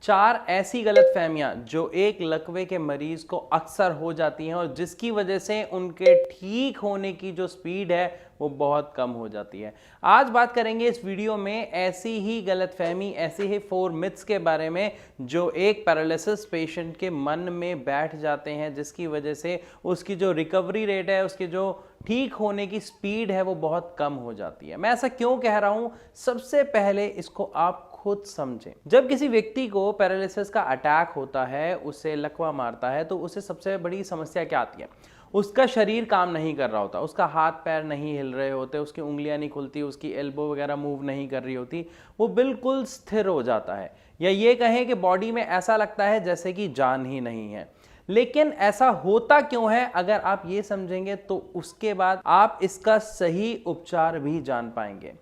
चार ऐसी गलतफहमियां जो एक लकवे के मरीज को अक्सर हो जाती हैं और जिसकी वजह से उनके ठीक होने की जो स्पीड है वो बहुत कम हो जाती है। आज बात करेंगे इस वीडियो में ऐसी ही गलतफहमी, ऐसी ही 4 मिथ्स के बारे में जो एक पैरालिसिस पेशेंट के मन में बैठ जाते हैं, जिसकी वजह से उसकी जो रिकवरी रेट है, उसकी जो ठीक होने की स्पीड है वो बहुत कम हो जाती है। मैं ऐसा क्यों कह रहा हूं, सबसे पहले इसको आप खुद समझें। जब किसी व्यक्ति को पैरालिसिस का अटैक होता है, उसे लकवा मारता है, तो उसे सबसे बड़ी समस्या क्या आती है? उसका शरीर काम नहीं कर रहा होता, उसका हाथ पैर नहीं हिल रहे होते, उसकी उंगलियां नहीं खुलती, उसकी एल्बो वगैरह मूव नहीं कर रही होती, वो बिल्कुल स्थिर हो जाता है, या ये कहें कि बॉडी में ऐसा लगता है जैसे कि जान ही नहीं है। लेकिन ऐसा होता क्यों है, अगर आप ये समझेंगे तो उसके बाद आप इसका सही उपचार भी जान पाएंगे।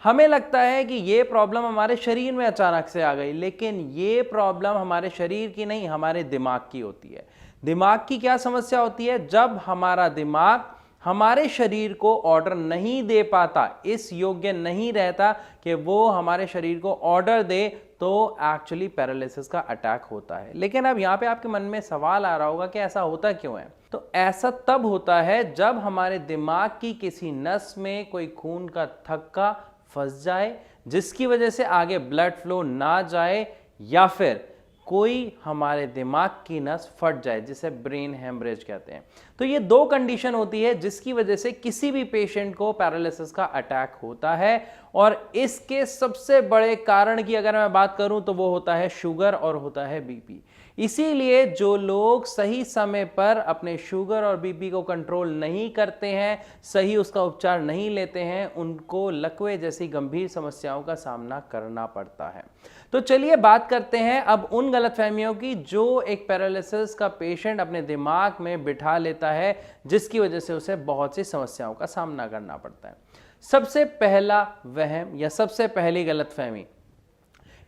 हमें लगता है कि ये प्रॉब्लम हमारे शरीर में अचानक से आ गई, लेकिन ये प्रॉब्लम हमारे शरीर की नहीं, हमारे दिमाग की होती है। दिमाग की क्या समस्या होती है? जब हमारा दिमाग हमारे शरीर को ऑर्डर नहीं दे पाता, इस योग्य नहीं रहता कि वो हमारे शरीर को ऑर्डर दे, तो एक्चुअली पैरालिसिस का अटैक होता है। लेकिन अब यहाँ पे आपके मन में सवाल आ रहा होगा कि ऐसा होता क्यों है? तो ऐसा तब होता है जब हमारे दिमाग की किसी नस में कोई खून का थक्का फंस जाए, जिसकी वजह से आगे ब्लड फ्लो ना जाए, या फिर कोई हमारे दिमाग की नस फट जाए, जिसे ब्रेन हेमरेज कहते हैं। तो ये 2 कंडीशन होती है जिसकी वजह से किसी भी पेशेंट को पैरालिसिस का अटैक होता है। और इसके सबसे बड़े कारण की अगर मैं बात करूं तो वो होता है शुगर और होता है बीपी। इसीलिए जो लोग सही समय पर अपने शुगर और बीपी को कंट्रोल नहीं करते हैं, सही उसका उपचार नहीं लेते हैं, उनको लकवे जैसी गंभीर समस्याओं का सामना करना पड़ता है। तो चलिए बात करते हैं अब उन गलतफहमियों की जो एक पैरालिसिस का पेशेंट अपने दिमाग में बिठा लेता है, जिसकी वजह से उसे बहुत सी समस्याओं का सामना करना पड़ता है। सबसे पहला वहम या सबसे पहली गलतफहमी,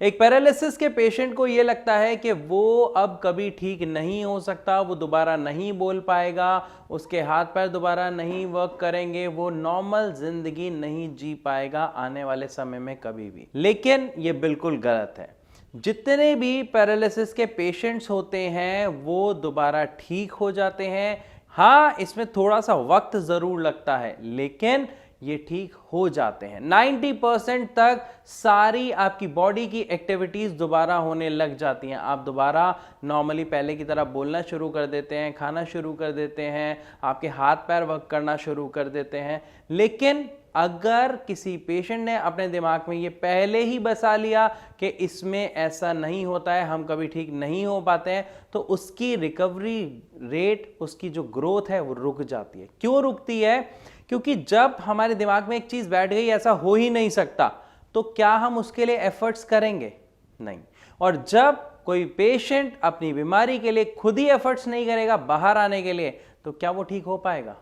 एक पैरालिसिस के पेशेंट को यह लगता है कि वो अब कभी ठीक नहीं हो सकता, वो दोबारा नहीं बोल पाएगा, उसके हाथ पैर दोबारा नहीं वर्क करेंगे, वो नॉर्मल जिंदगी नहीं जी पाएगा आने वाले समय में कभी भी। लेकिन ये बिल्कुल गलत है। जितने भी पैरालिसिस के पेशेंट्स होते हैं वो दोबारा ठीक हो जाते हैं। हाँ, इसमें थोड़ा सा वक्त जरूर लगता है, लेकिन ये ठीक हो जाते हैं। 90% तक सारी आपकी बॉडी की एक्टिविटीज दोबारा होने लग जाती हैं। आप दोबारा नॉर्मली पहले की तरह बोलना शुरू कर देते हैं, खाना शुरू कर देते हैं, आपके हाथ पैर वर्क करना शुरू कर देते हैं। लेकिन अगर किसी पेशेंट ने अपने दिमाग में ये पहले ही बसा लिया कि इसमें ऐसा नहीं होता है, हम कभी ठीक नहीं हो पाते हैं, तो उसकी रिकवरी रेट, उसकी जो ग्रोथ है वो रुक जाती है। क्यों रुकती है? क्योंकि जब हमारे दिमाग में एक चीज बैठ गई ऐसा हो ही नहीं सकता, तो क्या हम उसके लिए एफर्ट्स करेंगे? नहीं। और जब कोई पेशेंट अपनी बीमारी के लिए खुद ही एफर्ट्स नहीं करेगा बाहर आने के लिए, तो क्या वो ठीक हो पाएगा?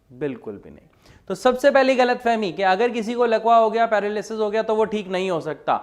बिल्कुल भी नहीं। तो सबसे पहली गलतफहमी कि अगर किसी को लकवा हो गया, पैरालिसिस हो गया, तो वो ठीक नहीं हो सकता,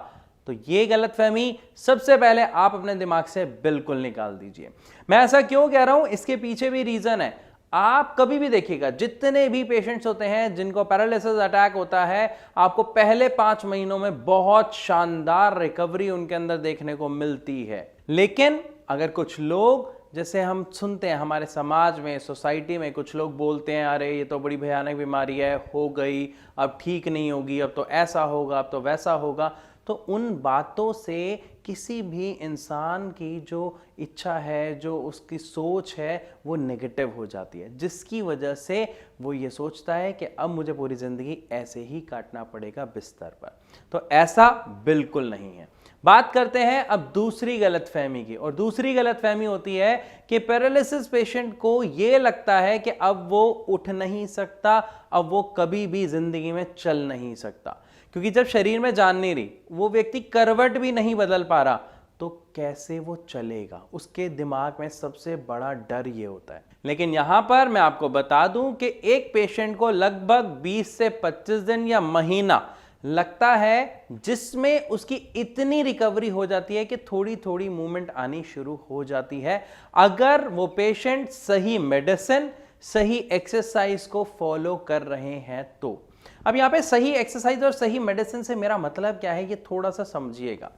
तो ये गलतफहमी सबसे पहले आप अपने दिमाग से बिल्कुल निकाल दीजिए। मैं ऐसा क्यों कह रहा हूं, इसके पीछे भी रीजन है। आप कभी भी देखिएगा, जितने भी पेशेंट्स होते हैं जिनको पैरालिसिस अटैक होता है, आपको पहले 5 महीनों में बहुत शानदार रिकवरी उनके अंदर देखने को मिलती है। लेकिन अगर कुछ लोग, जैसे हम सुनते हैं हमारे समाज में, सोसाइटी में, कुछ लोग बोलते हैं अरे ये तो बड़ी भयानक बीमारी है, हो गई, अब ठीक नहीं होगी, अब तो ऐसा होगा, अब तो वैसा होगा, तो उन बातों से किसी भी इंसान की जो इच्छा है, जो उसकी सोच है, वो नेगेटिव हो जाती है, जिसकी वजह से वो ये सोचता है कि अब मुझे पूरी ज़िंदगी ऐसे ही काटना पड़ेगा बिस्तर पर। तो ऐसा बिल्कुल नहीं है। बात करते हैं अब दूसरी गलतफहमी की, और दूसरी गलतफहमी होती है कि पैरालिसिस पेशेंट को ये लगता है कि अब वो उठ नहीं सकता, अब वो कभी भी जिंदगी में चल नहीं सकता, क्योंकि जब शरीर में जान नहीं रही, वो व्यक्ति करवट भी नहीं बदल पा रहा, तो कैसे वो चलेगा? उसके दिमाग में सबसे बड़ा डर ये होता है। लेकिन यहां पर मैं आपको बता दूं कि एक पेशेंट को लगभग 20 से 25 दिन या महीना लगता है, जिसमें उसकी इतनी रिकवरी हो जाती है कि थोड़ी थोड़ी मूवमेंट आनी शुरू हो जाती है, अगर वो पेशेंट सही मेडिसिन, सही एक्सरसाइज को फॉलो कर रहे हैं तो। अब यहां पे सही एक्सरसाइज और सही मेडिसिन से मेरा मतलब क्या है, ये थोड़ा सा समझिएगा।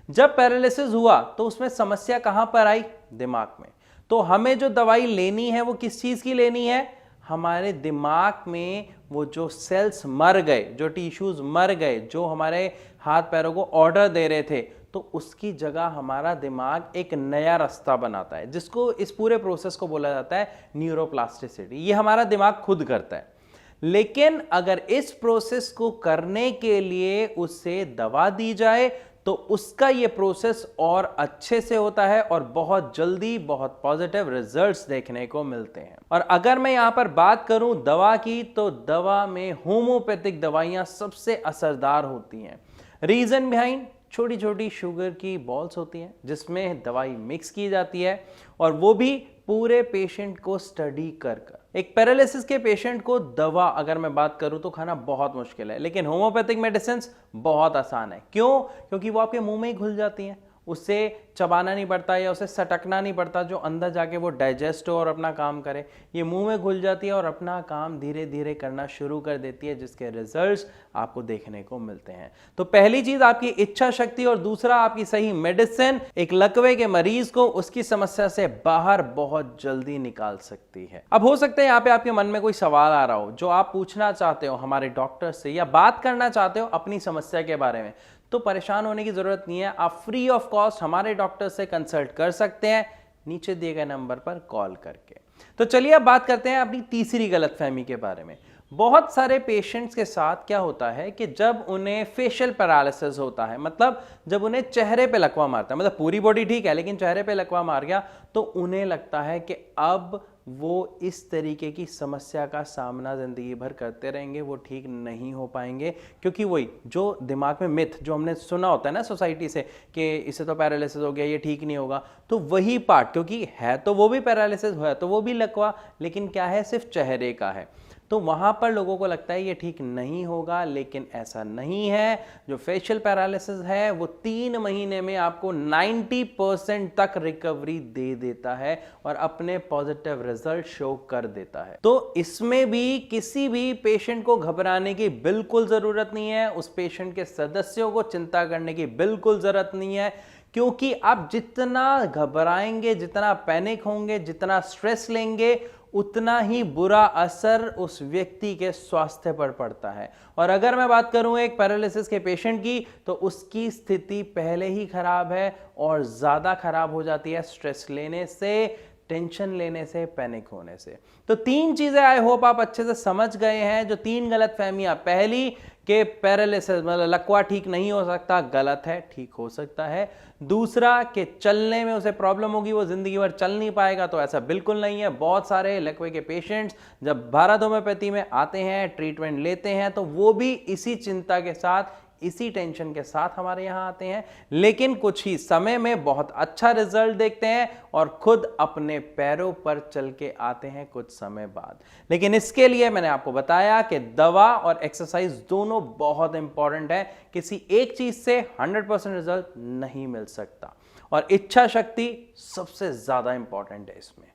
जब पैरालिसिस हुआ तो उसमें समस्या कहां पर आई? दिमाग में। तो हमें जो दवाई लेनी है वो किस चीज की लेनी है? हमारे दिमाग में वो जो सेल्स मर गए, जो टिश्यूज मर गए, जो हमारे हाथ पैरों को ऑर्डर दे रहे थे, तो उसकी जगह हमारा दिमाग एक नया रास्ता बनाता है, जिसको इस पूरे प्रोसेस को बोला जाता है न्यूरोप्लास्टिसिटी। ये हमारा दिमाग खुद करता है। लेकिन अगर इस प्रोसेस को करने के लिए उससे दवा दी जाए तो उसका ये प्रोसेस और अच्छे से होता है और बहुत जल्दी बहुत पॉजिटिव रिजल्ट्स देखने को मिलते हैं। और अगर मैं यहां पर बात करूं दवा की, तो दवा में होम्योपैथिक दवाइयां सबसे असरदार होती हैं। रीजन बिहाइंड, छोटी छोटी शुगर की बॉल्स होती हैं जिसमें दवाई मिक्स की जाती है, और वो भी पूरे पेशेंट को स्टडी कर। एक पैरालिसिस के पेशेंट को दवा अगर मैं बात करूं तो खाना बहुत मुश्किल है, लेकिन होम्योपैथिक मेडिसिन बहुत आसान है। क्यों? क्योंकि वो आपके मुंह में ही घुल जाती हैं, उससे चबाना नहीं पड़ता या उसे सटकना नहीं पड़ता जो अंदर जाके वो डाइजेस्ट हो और अपना काम करे। ये मुंह में घुल जाती है और अपना काम धीरे धीरे करना शुरू कर देती है, जिसके रिजल्ट्स आपको देखने को मिलते हैं। तो पहली चीज आपकी इच्छा शक्ति और दूसरा आपकी सही मेडिसिन एक लकवे के मरीज को उसकी समस्या से बाहर बहुत जल्दी निकाल सकती है। अब हो सकता है यहाँ पे आपके मन में कोई सवाल आ रहा हो जो आप पूछना चाहते हो हमारे डॉक्टर से या बात करना चाहते हो अपनी समस्या के बारे में। तो परेशान होने की जरूरत नहीं है, आप फ्री ऑफ कॉस्ट हमारे डॉक्टर से कंसल्ट कर सकते हैं नीचे दिए गए नंबर पर कॉल करके। तो चलिए अब बात करते हैं अपनी तीसरी गलतफहमी के बारे में। बहुत सारे पेशेंट्स के साथ क्या होता है कि जब उन्हें फेशियल पैरालिसिस होता है, मतलब जब उन्हें चेहरे पे लकवा मारता है, मतलब पूरी बॉडी ठीक है लेकिन चेहरे पे लकवा मार गया, तो उन्हें लगता है कि अब वो इस तरीके की समस्या का सामना जिंदगी भर करते रहेंगे, वो ठीक नहीं हो पाएंगे। क्योंकि वही जो दिमाग में मिथ जो हमने सुना होता है ना सोसाइटी से कि इससे तो पैरालिसिस हो गया, ये ठीक नहीं होगा, तो वही पार्ट, क्योंकि है तो वो भी पैरालिसिस, है तो वो भी लकवा, लेकिन क्या है सिर्फ चेहरे का है, तो वहां पर लोगों को लगता है ये ठीक नहीं होगा। लेकिन ऐसा नहीं है। जो फेशियल पैरालिसिस है वो 3 महीने में आपको 90% तक रिकवरी दे देता है और अपने पॉजिटिव रिजल्ट शो कर देता है। तो इसमें भी किसी भी पेशेंट को घबराने की बिल्कुल जरूरत नहीं है, उस पेशेंट के सदस्यों को चिंता करने की बिल्कुल जरूरत नहीं है, क्योंकि आप जितना घबराएंगे, जितना पैनिक होंगे, जितना स्ट्रेस लेंगे, उतना ही बुरा असर उस व्यक्ति के स्वास्थ्य पर पड़ता है। और अगर मैं बात करूं एक पैरालिसिस के पेशेंट की, तो उसकी स्थिति पहले ही खराब है और ज्यादा खराब हो जाती है स्ट्रेस लेने से, टेंशन लेने से, पैनिक होने से। तो 3 चीजें आई होप आप अच्छे से समझ गए हैं। जो 3 गलतफहमियां, पहली कि पैरालिसिस मतलब लकवा ठीक नहीं हो सकता, गलत है, ठीक हो सकता है। दूसरा कि चलने में उसे प्रॉब्लम होगी, वो जिंदगी भर चल नहीं पाएगा, तो ऐसा बिल्कुल नहीं है। बहुत सारे लकवे के पेशेंट्स जब भारत होम्योपैथी में आते हैं, ट्रीटमेंट लेते हैं, तो वो भी इसी चिंता के साथ, इसी टेंशन के साथ हमारे यहां आते हैं, लेकिन कुछ ही समय में बहुत अच्छा रिजल्ट देखते हैं और खुद अपने पैरों पर चल के आते हैं कुछ समय बाद। लेकिन इसके लिए मैंने आपको बताया कि दवा और एक्सरसाइज दोनों बहुत इंपॉर्टेंट है। किसी एक चीज से 100% रिजल्ट नहीं मिल सकता और इच्छा शक्ति सबसे ज्यादा इंपॉर्टेंट है इसमें।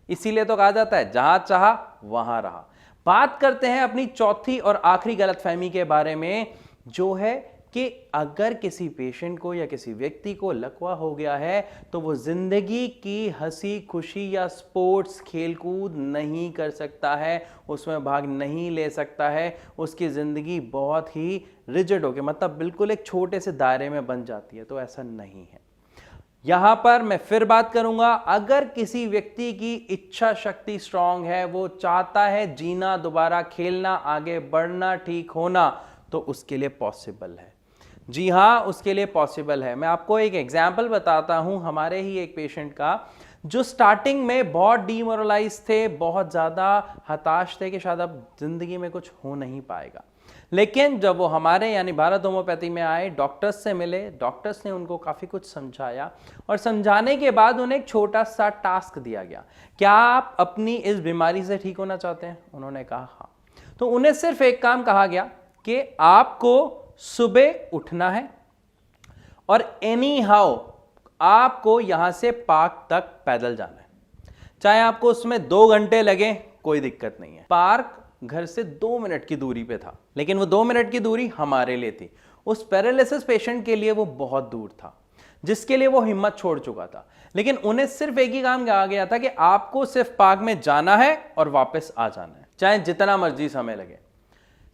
इसीलिए तो कहा जाता है जहां चाहा वहां रहा। बात करते हैं अपनी चौथी और आखिरी गलतफहमी के बारे में, जो है कि अगर किसी पेशेंट को या किसी व्यक्ति को लकवा हो गया है तो वो जिंदगी की हंसी खुशी या स्पोर्ट्स खेलकूद नहीं कर सकता है, उसमें भाग नहीं ले सकता है, उसकी जिंदगी बहुत ही रिजिड हो गई, मतलब बिल्कुल एक छोटे से दायरे में बन जाती है। तो ऐसा नहीं है। यहां पर मैं फिर बात करूंगा, अगर किसी व्यक्ति की इच्छा शक्ति स्ट्रांग है, वो चाहता है जीना, दोबारा खेलना, आगे बढ़ना, ठीक होना, तो उसके लिए पॉसिबल है। जी हां, उसके लिए पॉसिबल है। मैं आपको एक एग्जाम्पल बताता हूं हमारे ही एक पेशेंट का, जो स्टार्टिंग में बहुत डीमोरलाइज थे, बहुत ज्यादा हताश थे कि शायद अब जिंदगी में कुछ हो नहीं पाएगा। लेकिन जब वो हमारे यानी भारत होम्योपैथी में आए, डॉक्टर्स से मिले, डॉक्टर्स ने उनको काफी कुछ समझाया और समझाने के बाद उन्हें एक छोटा सा टास्क दिया गया, क्या आप अपनी इस बीमारी से ठीक होना चाहते हैं? उन्होंने कहा हाँ। तो उन्हें सिर्फ एक काम कहा गया कि आपको सुबह उठना है और एनी हाउ आपको यहां से पार्क तक पैदल जाना है, चाहे आपको उसमें 2 घंटे लगे, कोई दिक्कत नहीं है। पार्क घर से 2 मिनट की दूरी पे था, लेकिन वो 2 मिनट की दूरी हमारे लिए थी, उस पैरालिसिस पेशेंट के लिए वो बहुत दूर था। जिसके लिए वो हिम्मत छोड़ चुका था। लेकिन उन्हें सिर्फ एक ही काम कहा गया था कि आपको सिर्फ पार्क में जाना है और वापस आ जाना है, चाहे जितना मर्जी समय लगे।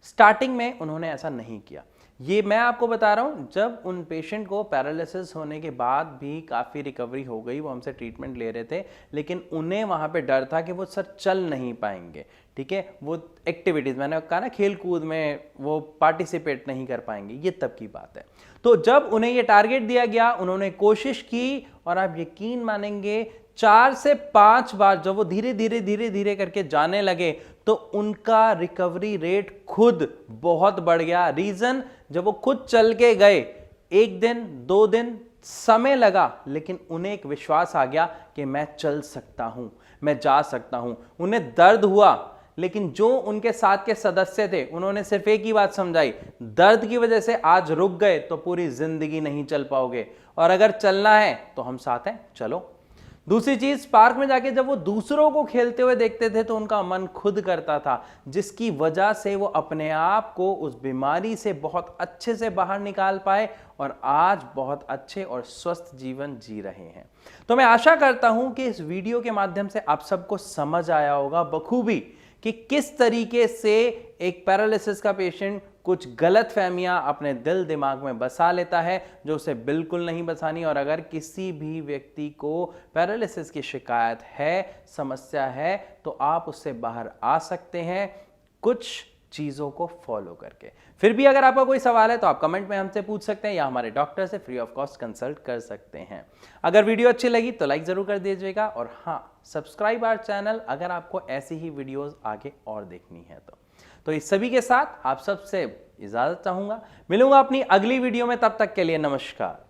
स्टार्टिंग में उन्होंने ऐसा नहीं किया। ये मैं आपको बता रहा हूं, जब उन पेशेंट को पैरालिसिस होने के बाद भी काफ़ी रिकवरी हो गई, वो हमसे ट्रीटमेंट ले रहे थे, लेकिन उन्हें वहां पे डर था कि वो सर चल नहीं पाएंगे, ठीक है, वो एक्टिविटीज़ मैंने कहा ना खेल कूद में वो पार्टिसिपेट नहीं कर पाएंगे, ये तब की बात है। तो जब उन्हें ये टारगेट दिया गया, उन्होंने कोशिश की और आप यकीन मानेंगे 4 से 5 बार जब वो धीरे धीरे धीरे धीरे करके जाने लगे तो उनका रिकवरी रेट खुद बहुत बढ़ गया। रीजन, जब वो खुद चल के गए, 1 दिन 2 दिन समय लगा, लेकिन उन्हें एक विश्वास आ गया कि मैं चल सकता हूं, मैं जा सकता हूं। उन्हें दर्द हुआ, लेकिन जो उनके साथ के सदस्य थे उन्होंने सिर्फ एक ही बात समझाई, दर्द की वजह से आज रुक गए तो पूरी जिंदगी नहीं चल पाओगे, और अगर चलना है तो हम साथ हैं, चलो। दूसरी चीज, पार्क में जाके जब वो दूसरों को खेलते हुए देखते थे तो उनका मन खुद करता था, जिसकी वजह से वो अपने आप को उस बीमारी से बहुत अच्छे से बाहर निकाल पाए और आज बहुत अच्छे और स्वस्थ जीवन जी रहे हैं। तो मैं आशा करता हूं कि इस वीडियो के माध्यम से आप सबको समझ आया होगा बखूबी कि किस तरीके से एक पैरालिसिस का पेशेंट कुछ गलत फहमियां अपने दिल दिमाग में बसा लेता है जो उसे बिल्कुल नहीं बसानी। और अगर किसी भी व्यक्ति को पैरालिसिस की शिकायत है, समस्या है, तो आप उससे बाहर आ सकते हैं कुछ चीज़ों को फॉलो करके। फिर भी अगर आपका कोई सवाल है तो आप कमेंट में हमसे पूछ सकते हैं या हमारे डॉक्टर से फ्री ऑफ कॉस्ट कंसल्ट कर सकते हैं। अगर वीडियो अच्छी लगी तो लाइक ज़रूर कर दीजिएगा, और हाँ, सब्सक्राइब आवर चैनल अगर आपको ऐसी ही वीडियोस आगे और देखनी है तो इस सभी के साथ आप सबसे इजाज़त चाहूँगा। मिलूंगा अपनी अगली वीडियो में, तब तक के लिए नमस्कार।